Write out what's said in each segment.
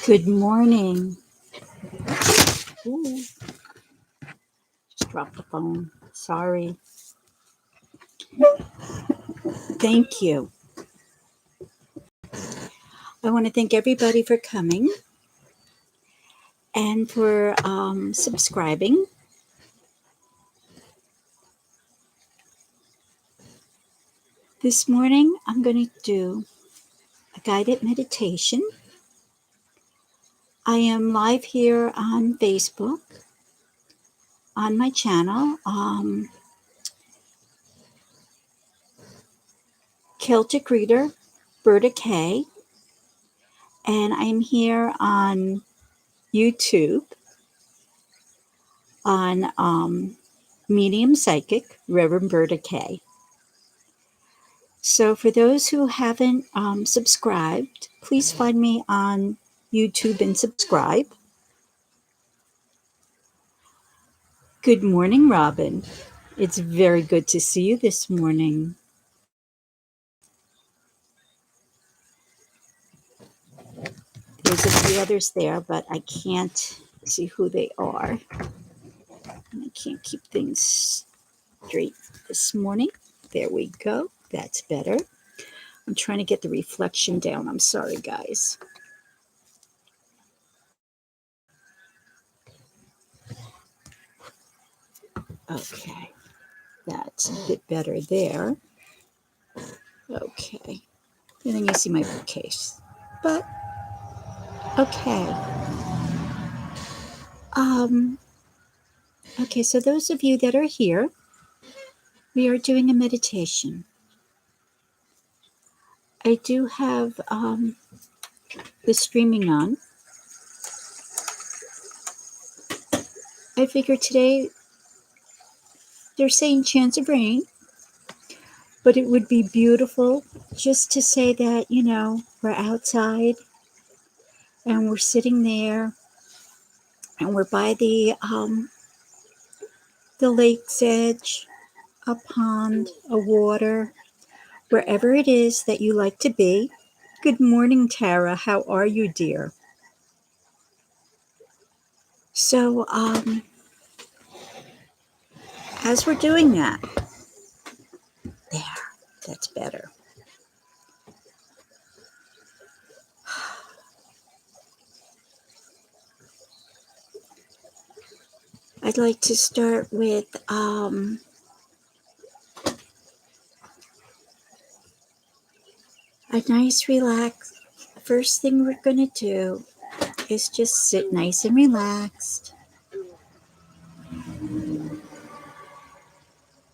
Good morning. Ooh, just dropped the phone. Sorry. Thank you. I want to thank everybody for coming and for subscribing. This morning, I'm going to do a guided meditation. I am live here on Facebook on my channel, Celtic Reader Berta K, and I'm here on YouTube on Medium Psychic Rev Berta K. So for those who haven't subscribed, please find me on YouTube and subscribe. Good morning, Robin. It's very good to see you this morning. There's a few others there, but I can't see who they are. And I can't keep things straight this morning. There we go. That's better. I'm trying to get the reflection down. I'm sorry, guys. Okay. That's a bit better there. Okay. And then you see my bookcase. But okay. Okay, so those of you that are here, we are doing a meditation. I do have the streaming on. I figured today they're saying chance of rain, but it would be beautiful just to say that, we're outside and we're sitting there and we're by the lake's edge, a pond, a water, wherever it is that you like to be. Good morning, Tara. How are you, dear? So, as we're doing that, there, that's better. I'd like to start with a nice relax. First thing we're going to do is just sit nice and relaxed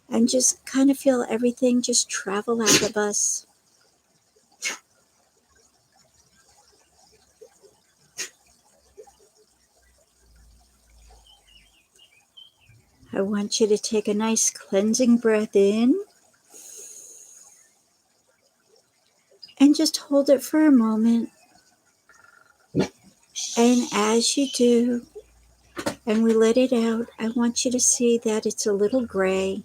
and just kind of feel everything just travel out of us. I want you to take a nice cleansing breath in and just hold it for a moment. And as you do, and we let it out, I want you to see that it's a little gray.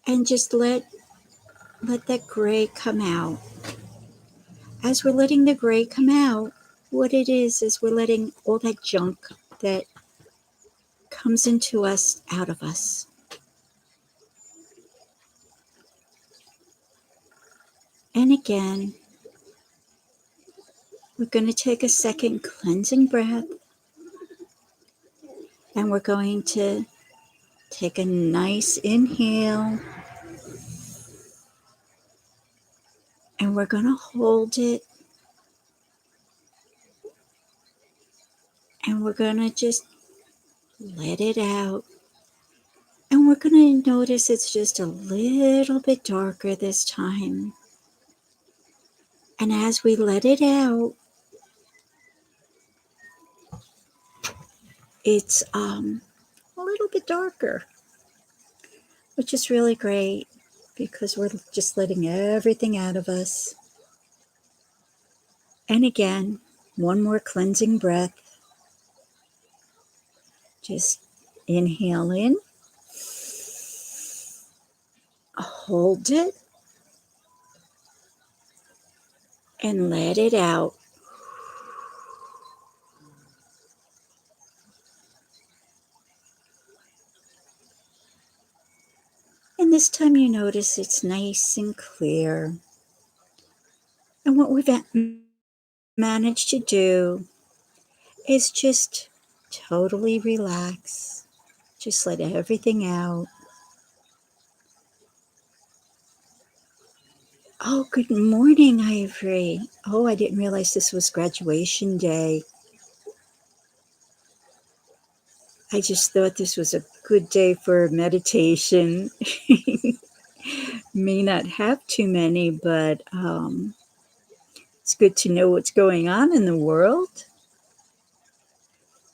And just let that gray come out. As we're letting the gray come out, what it is we're letting all that junk that comes into us out of us. And again, we're going to take a second cleansing breath. And we're going to take a nice inhale. And we're going to hold it. And we're going to just let it out. And we're going to notice it's just a little bit darker this time. And as we let it out, it's a little bit darker, which is really great because we're just letting everything out of us. And again, one more cleansing breath. Just inhale in, hold it, and let it out. And this time you notice it's nice and clear. And what we've managed to do is just totally relax. Just let everything out. Oh, good morning, Ivory. Oh, I didn't realize this was graduation day. I just thought this was a good day for meditation. May not have too many, but it's good to know what's going on in the world.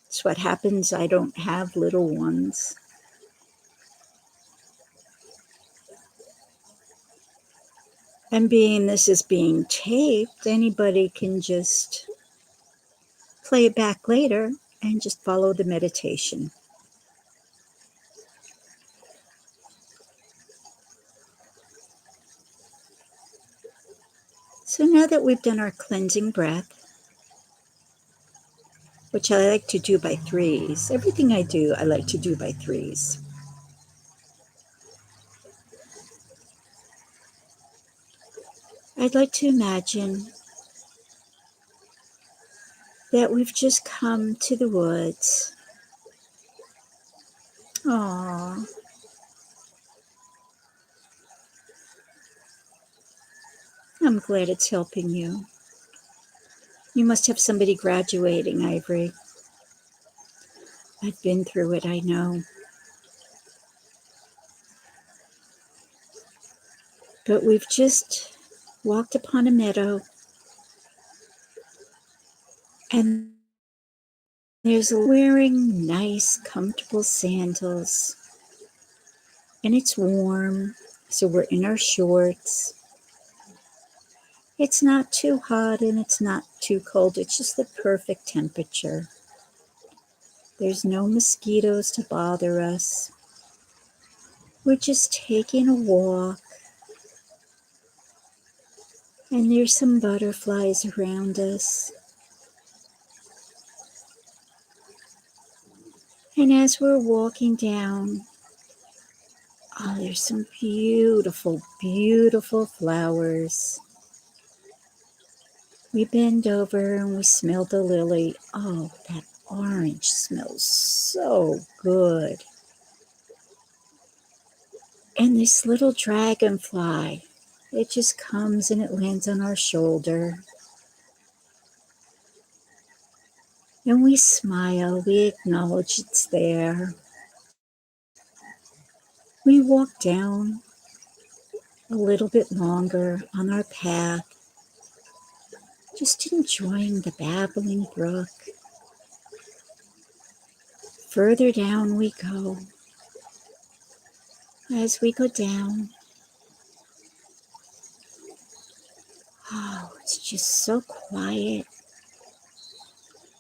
It's what happens. I don't have little ones. And being this is being taped, anybody can just play it back later and just follow the meditation. So now that we've done our cleansing breath, which I like to do by threes, everything I do, I like to do by threes. I'd like to imagine that we've just come to the woods. Aww. I'm glad it's helping you. You must have somebody graduating, Ivory. I've been through it, I know. But we've just walked upon a meadow, and there's wearing nice, comfortable sandals. And it's warm, so we're in our shorts. It's not too hot and it's not too cold. It's just the perfect temperature. There's no mosquitoes to bother us. We're just taking a walk. And there's some butterflies around us. And as we're walking down, oh, there's some beautiful, beautiful flowers. We bend over and we smell the lily. Oh, that orange smells so good. And this little dragonfly, it just comes and it lands on our shoulder. And we smile, we acknowledge it's there. We walk down a little bit longer on our path, just enjoying the babbling brook. Further down we go. As we go down, oh, it's just so quiet.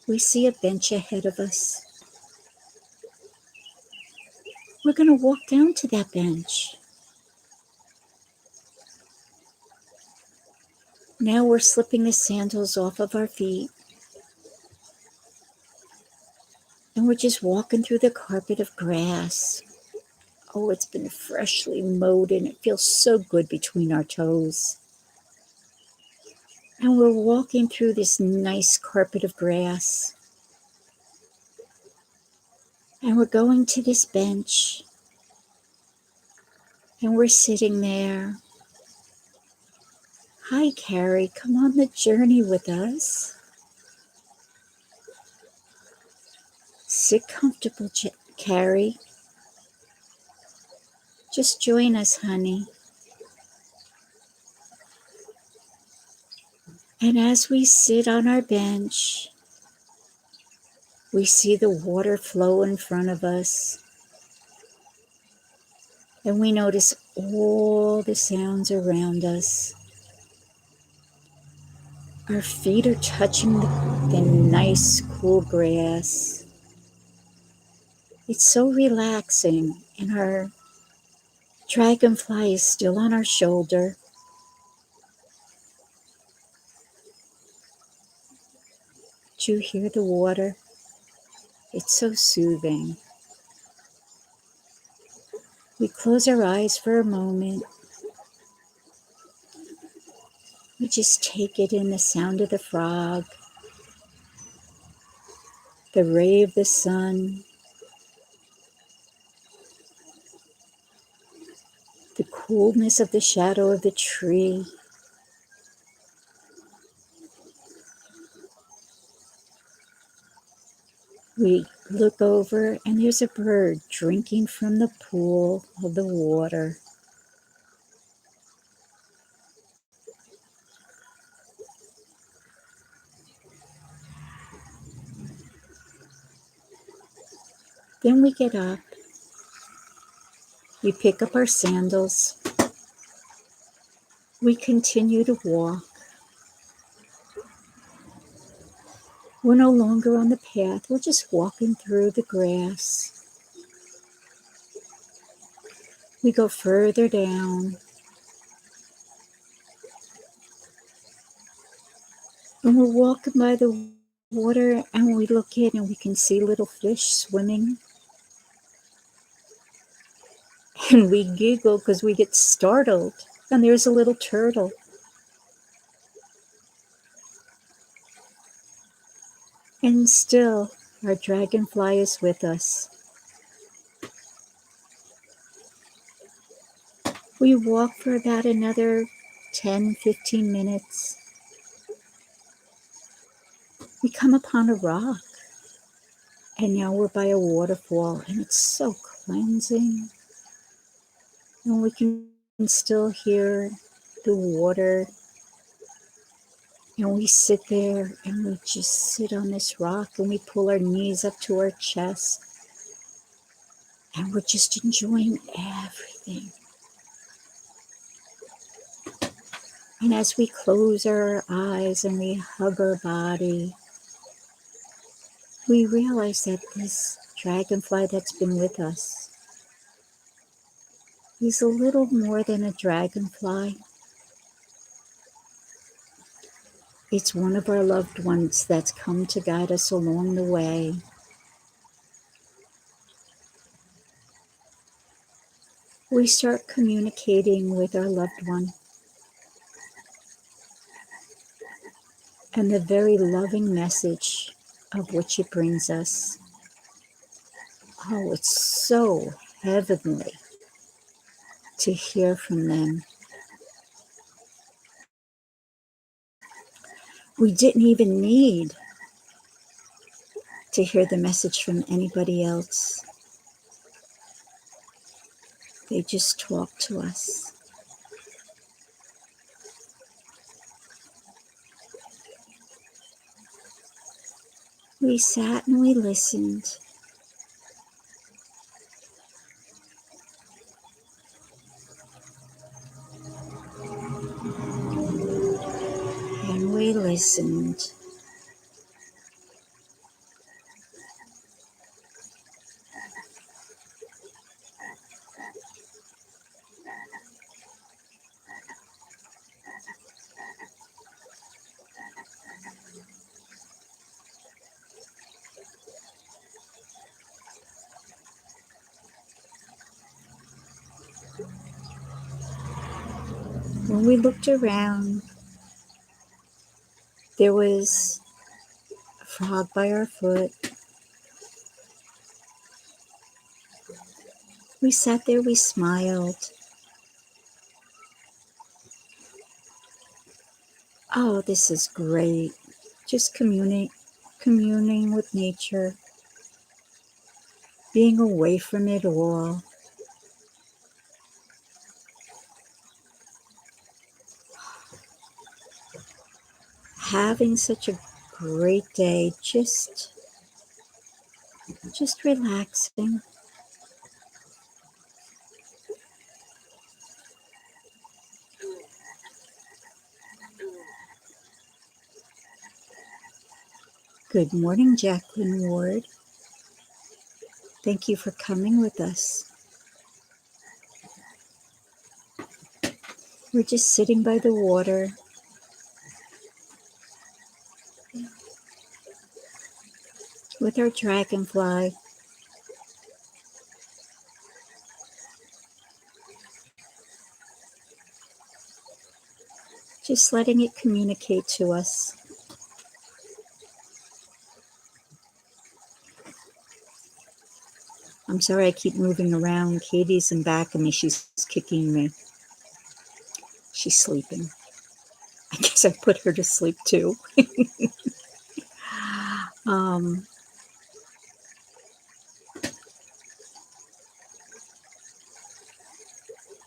We see a bench ahead of us. We're going to walk down to that bench. Now we're slipping the sandals off of our feet. And we're just walking through the carpet of grass. Oh, it's been freshly mowed and it feels so good between our toes. And we're walking through this nice carpet of grass. And we're going to this bench. And we're sitting there. Hi, Carrie. Come on the journey with us. Sit comfortable, Carrie. Just join us, honey. And as we sit on our bench, we see the water flow in front of us. And we notice all the sounds around us. Our feet are touching the nice, cool grass. It's so relaxing, and our dragonfly is still on our shoulder. Do you hear the water? It's so soothing. We close our eyes for a moment. We just take it in, the sound of the frog, the ray of the sun, the coolness of the shadow of the tree. We look over and there's a bird drinking from the pool of the water. Then we get up. We pick up our sandals. We continue to walk. We're no longer on the path. We're just walking through the grass. We go further down. And we're walking by the water and we look in and we can see little fish swimming. And we giggle because we get startled. And there's a little turtle. And still, our dragonfly is with us. We walk for about another 10-15 minutes. We come upon a rock. And now we're by a waterfall, and it's so cleansing. And we can still hear the water. And we sit there and we just sit on this rock and we pull our knees up to our chest. And we're just enjoying everything. And as we close our eyes and we hug our body, we realize that this dragonfly that's been with us is a little more than a dragonfly. It's one of our loved ones that's come to guide us along the way. We start communicating with our loved one. And the very loving message of which it brings us. Oh, it's so heavenly to hear from them. We didn't even need to hear the message from anybody else. They just talk to us. We sat and we listened. And we listened. When we looked around, there was a frog by our foot. We sat there, we smiled. Oh, this is great. Just communing with nature, being away from it all. Having such a great day, just relaxing. Good morning, Jacqueline Ward. Thank you for coming with us. We're just sitting by the water. With our dragonfly. Just letting it communicate to us. I'm sorry I keep moving around. Katie's in back of me. She's kicking me. She's sleeping. I guess I put her to sleep too. um,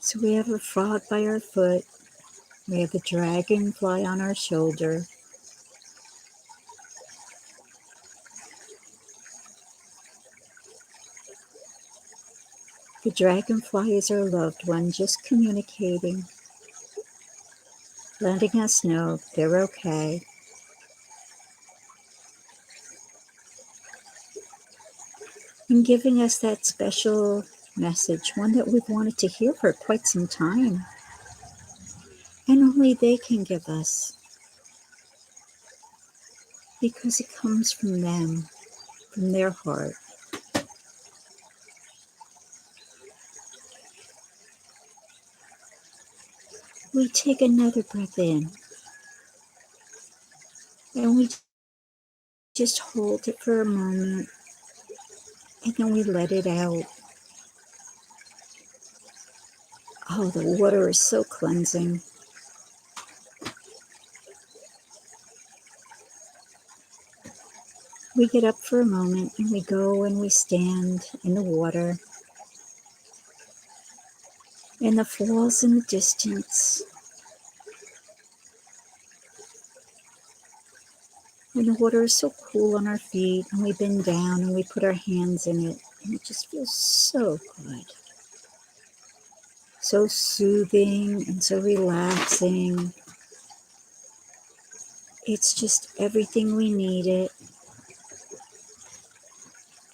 so we have a frog by our foot. We have a dragonfly on our shoulder. The dragonfly is our loved one, just communicating, letting us know they're okay. And giving us that special message, one that we've wanted to hear for quite some time. And only they can give us, because it comes from them, from their heart. We take another breath in, and we just hold it for a moment, and then we let it out. Oh, the water is so cleansing. We get up for a moment and we go and we stand in the water, and the falls in the distance. And the water is so cool on our feet, and we bend down and we put our hands in it, and it just feels so good. So soothing and so relaxing. It's just everything we needed.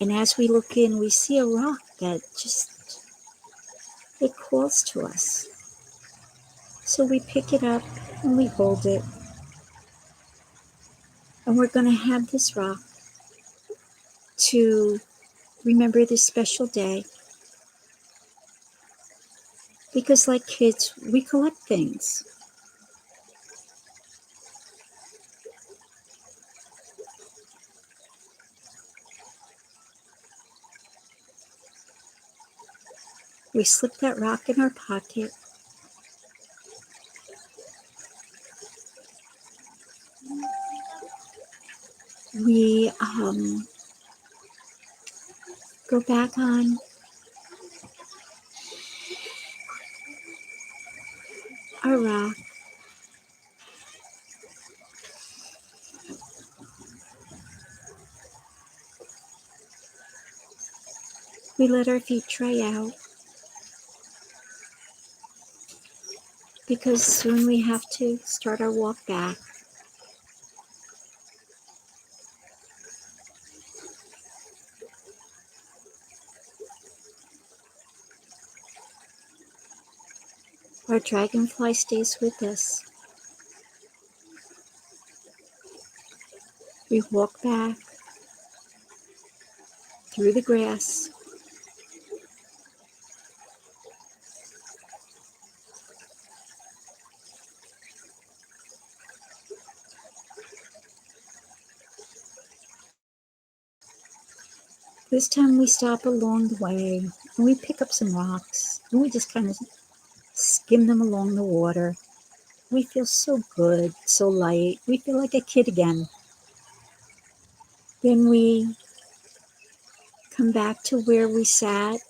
And as we look in, we see a rock that just, it calls to us. So we pick it up and we hold it. And we're going to have this rock to remember this special day. Because like kids, we collect things. We slip that rock in our pocket. We go back on our rock. We let our feet dry out, because soon we have to start our walk back. Our dragonfly stays with us. We walk back through the grass. This time we stop along the way and we pick up some rocks and we just kind of skim them along the water. We feel so good, so light. We feel like a kid again. Then we come back to where we sat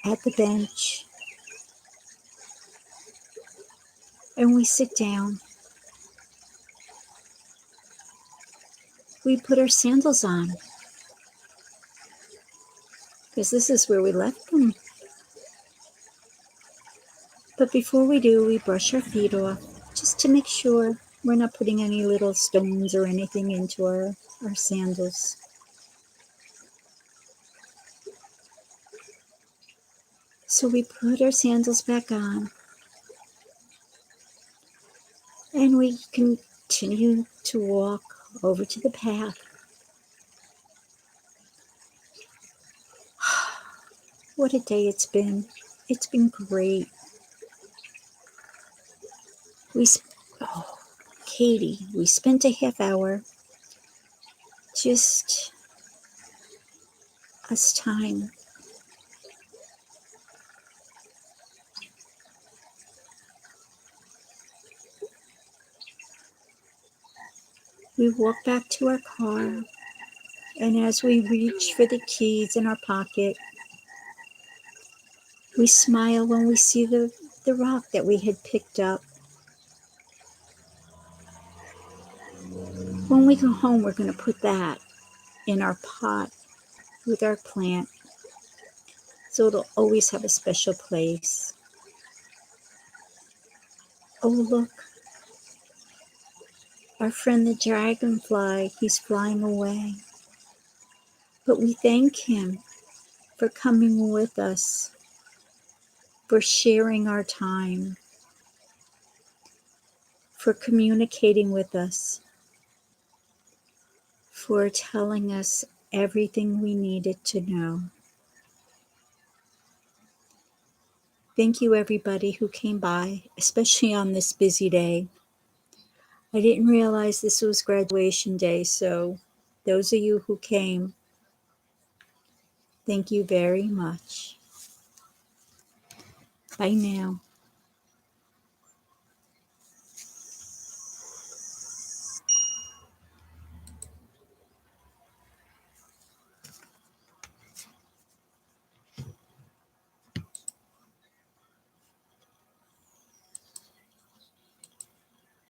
at the bench and we sit down. We put our sandals on, because this is where we left them. But before we do, we brush our feet off, just to make sure we're not putting any little stones or anything into our sandals. So we put our sandals back on, and we continue to walk over to the path. What a day it's been. It's been great. We, oh, Katie, we spent a half hour just us time. We walked back to our car, and as we reach for the keys in our pocket, we smile when we see the rock that we had picked up. When we go home, we're going to put that in our pot with our plant, so it'll always have a special place. Oh, look, our friend the dragonfly, he's flying away. But we thank him for coming with us, for sharing our time, for communicating with us, for telling us everything we needed to know. Thank you, everybody who came by, especially on this busy day. I didn't realize this was graduation day, so those of you who came, thank you very much. Bye now.